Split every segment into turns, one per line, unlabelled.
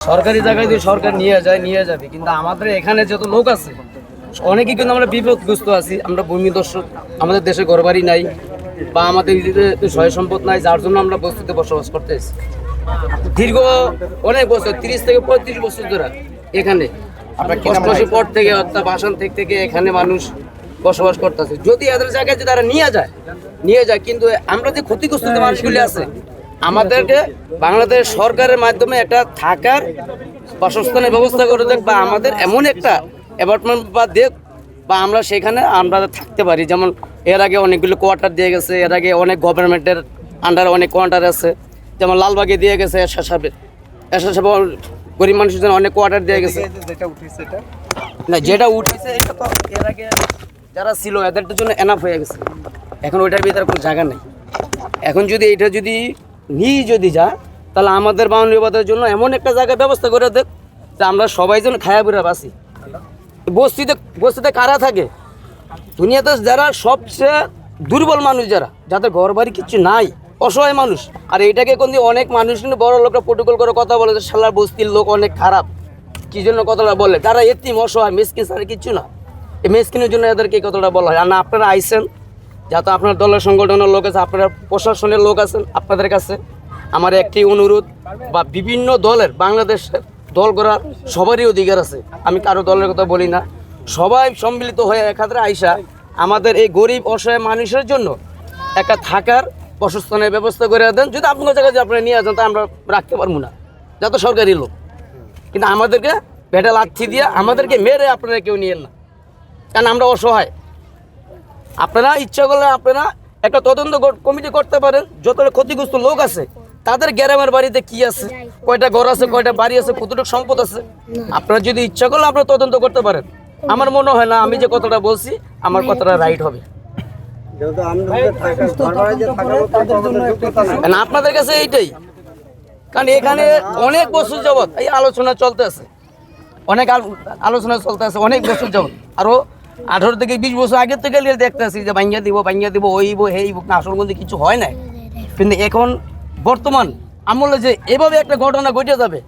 সরকারি জায়গায় যদি সরকার নিয়ে যাবে, কিন্তু আমাদের এখানে যত লোক আছে অনেকেই কিন্তু আমরা বিপদগ্রস্ত আছি। আমরা ভূমিদস্যু, আমাদের দেশে ঘরবাড়ি নাই বা আমাদের সয় সম্পদ নাই, যার জন্য আমরা বস্তিতে বসবাস করতে এসেছি দীর্ঘ অনেক বছর, 30 থেকে 35 বছর ধরে এখানে অষ্টআশি পর থেকে অর্থাৎ বাসন থেকে এখানে মানুষ বসবাস করতেছে। যদি এদের জায়গায় যদি তারা নিয়ে যায় কিন্তু আমরা যে ক্ষতিগ্রস্ত মানুষগুলি আছে, আমাদেরকে বাংলাদেশ সরকারের মাধ্যমে একটা থাকার বাসস্থানের ব্যবস্থা করে দেখ, বা আমাদের এমন একটা অ্যাপার্টমেন্ট বা দেখ, বা আমরা সেখানে আমরা থাকতে পারি। যেমন এর আগে অনেকগুলো কোয়ার্টার দিয়ে গেছে, এর আগে অনেক গভর্নমেন্টের আন্ডারে অনেক কোয়ার্টার আছে, যেমন লালবাগে দিয়ে গেছে এরশাদ সাহেব গরিব মানুষের জন্য অনেক কোয়ার্টার দিয়ে গেছে। না, যেটা উঠেছে এটা তো এর আগে যারা ছিল এদের জন্য এনাফ হয়ে গেছে, এখন ওইটার ভিতরে কোনো জায়গা নেই। এখন যদি এটা যদি যায়, তাহলে আমাদের বাউন্ডারিবাদের জন্য এমন একটা জায়গার ব্যবস্থা করে দেখ যে আমরা সবাই যেন খায়া বুড়া বাসি। বস্তিতে কারা থাকে? দুনিয়াতে যারা সবচেয়ে দুর্বল মানুষ, যাদের ঘর বাড়ি কিচ্ছু নাই, অসহায় মানুষ। আর এইটাকে কোন দিয়ে অনেক মানুষ কিন্তু বড় লোকরা প্রোটোকল করে কথা বলে যে শালার বস্তির লোক অনেক খারাপ, কি জন্য কথাটা বলে? যারা এতিম অসহায় মিসকিন ছাড়া কিচ্ছু না, এই মিসকিনের জন্য এদেরকে এই কথাটা বলা হয়। আর না, আপনারা আইসেন, যাতে আপনার দলের সংগঠনের লোক আছে, আপনারা প্রশাসনের লোক আছেন, আপনাদের কাছে আমার একটি অনুরোধ, বা বিভিন্ন দলের বাংলাদেশের দল করার সবারই অধিকার আছে, আমি কারো দলের কথা বলি না, সবাই সম্মিলিত হয়ে একাধারে আইসা আমাদের এই গরিব অসহায় মানুষের জন্য একটা থাকার বাসস্থানের ব্যবস্থা করে দেন। যদি আপনার জায়গায় যে আপনারা নিয়ে আসেন, তা আমরা রাখতে পারবো না, যত সরকারি লোক, কিন্তু আমাদেরকে পেটে লাথি দিয়ে আমাদেরকে মেরে আপনারা কেউ নিয়েন না, কারণ আমরা অসহায়। আপনারা ইচ্ছা করলে আপনারা একটা তদন্ত কমিটি করতে পারেন, যতটা ক্ষতিগ্রস্ত লোক আছে তাদের গ্রামের বাড়িতে কি আছে, কয়টা ঘর আছে, কয়টা বাড়ি আছে, কতটুকু সম্পদ আছে, আপনারা যদি ইচ্ছা করলে আপনারা তদন্ত করতে পারেন। আমার মনে হয় না আমি যে কথাটা বলছি আমার কথাটা রাইট হবে। আপনাদের কাছে এইটাই, কারণ এখানে অনেক বছর যাবৎ এই আলোচনা চলতে আছে, অনেক বছর যাবৎ, আরো 18 থেকে 20 বছর আগের থেকে দেখতে আসি যে ভাঙ্গিয়া দিব ওইব হেইব না, আসল মধ্যে কিছু হয় না। কিন্তু এখন বর্তমান আমলে যে এভাবে একটা ঘটনা ঘটে যাবে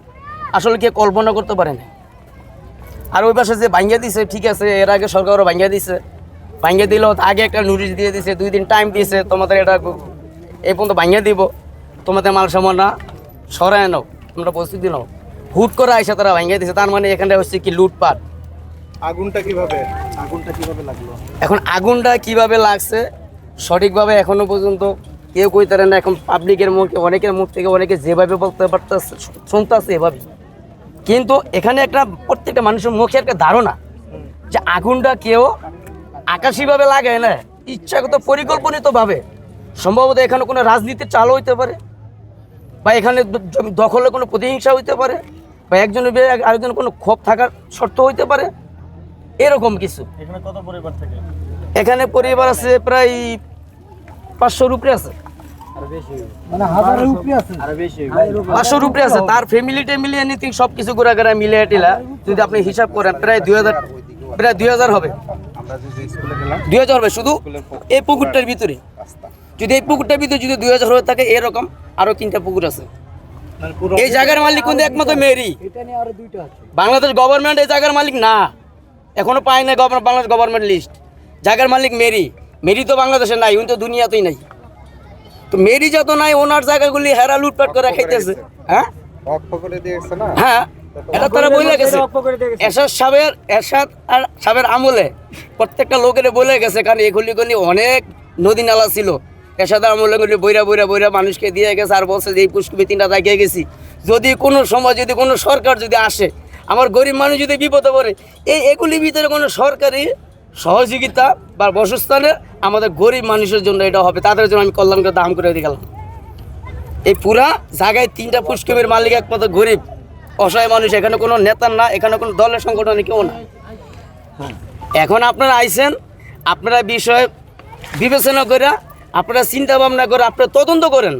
আসলে কে কল্পনা করতে পারে না। আর ওই পাশে যে ভাঙ্গিয়া দিছে, ঠিক আছে, এর আগে সরকারও ভাঙ্গিয়া দিল, আগে একটা নোটিশ দিয়ে দিছে, 2 দিন টাইম দিয়েছে, তোমাদের এটা এই পর্যন্ত ভাঙ্গিয়া দিব, তোমাদের মাল সামানা সরায় নাও, তোমরা প্রস্তুতি নাও। হুট করে আইসা তারা ভাঙ্গিয়া দিছে, তার মানে এখানটা হচ্ছে কি লুটপাট। আগুনটা কিভাবে লাগলো? এখন আগুনটা কিভাবে লাগছে সঠিকভাবে এখনো পর্যন্ত কেউ কইতে পারে না। এখন পাবলিকের মুখে, অনেকের মুখ থেকে অনেকে যেভাবে বলতে পারতেছে, শুনতেছে এভাবে, কিন্তু এখানে একটা প্রত্যেকটা মানুষের মুখে একটা ধারণা যে আগুনটা কেউ আকাশীভাবে লাগায় না, ইচ্ছাগত পরিকল্পনিতভাবে। সম্ভবত এখানে কোনো রাজনীতির চালু হইতে পারে, বা এখানে দখলের কোনো প্রতিহিংসা হইতে পারে, বা একজনের আরেকজনের কোনো ক্ষোভ থাকার শর্ত হইতে পারে, এরকম কিছু। এখানে কত পরিবার থাকে? এখানে পরিবার আছে প্রায় 500-র উপরে আছে, মানে 1000-এর উপরে আছে, আর বেশি 500-র উপরে আছে। তার ফ্যামিলি এনিথিং সবকিছু ঘোরাঘুরা মিলে টিলা যদি আপনি হিসাব করেন প্রায় 2000 হবে। আমরা যে স্কুলে গেলাম 2000 হবে শুধু এই পুকুরটার ভিতরে। যদি এই পুকুরটার ভিতরে যদি 2000 হয়ে থাকে, এরকম আরো 3টা পুকুর আছে। এই জায়গার মালিক কিন্তু একমাত্র মেরি, এটা নিয়ে আরো 2টা আছে। বাংলাদেশ গভর্নমেন্ট এই জায়গার মালিক না, এখনো পায় না বাংলাদেশ গভর্নমেন্ট লিস্ট। জায়গার মালিক মেরি তো বাংলাদেশে নাই, উনি তো দুনিয়াতেই নাই। তো মেরি যত নাই, ওনার জায়গাগুলি হেরা লুটপাট করে খাইতেছে। হ্যাঁ, এটা তারা বলে গেছে এরশাদ সাহেবের আমলে, প্রত্যেকটা লোকের বলে গেছে, কারণ এগুলি অনেক নদী নালা ছিল। এরশাদ আমলে বইরা মানুষকে দিয়ে গেছে, আর বলছে যে এই পুষ্করিণী 3টা জায়গায় গেছি, যদি কোনো সময় যদি কোনো সরকার যদি আসে, আমার গরিব মানুষ যদি বিপদে পড়ে, এগুলির ভিতরে কোনো সরকারি সহযোগিতা বা বাসস্থানে আমাদের গরিব মানুষের জন্য এটা হবে, তাদের জন্য আমি কল্যাণকে দাম করে দিয়ে গেলাম। এই পুরা জায়গায় 3টা পুষ্করিণীর মালিক একমাত্র গরিব অসহায় মানুষ, এখানে কোনো নেতা না, এখানে কোনো দলের সংগঠনে কেউ না। এখন আপনারা আইসেন, আপনারা বিষয় বিবেচনা করে, আপনারা চিন্তা ভাবনা করে আপনারা তদন্ত করেন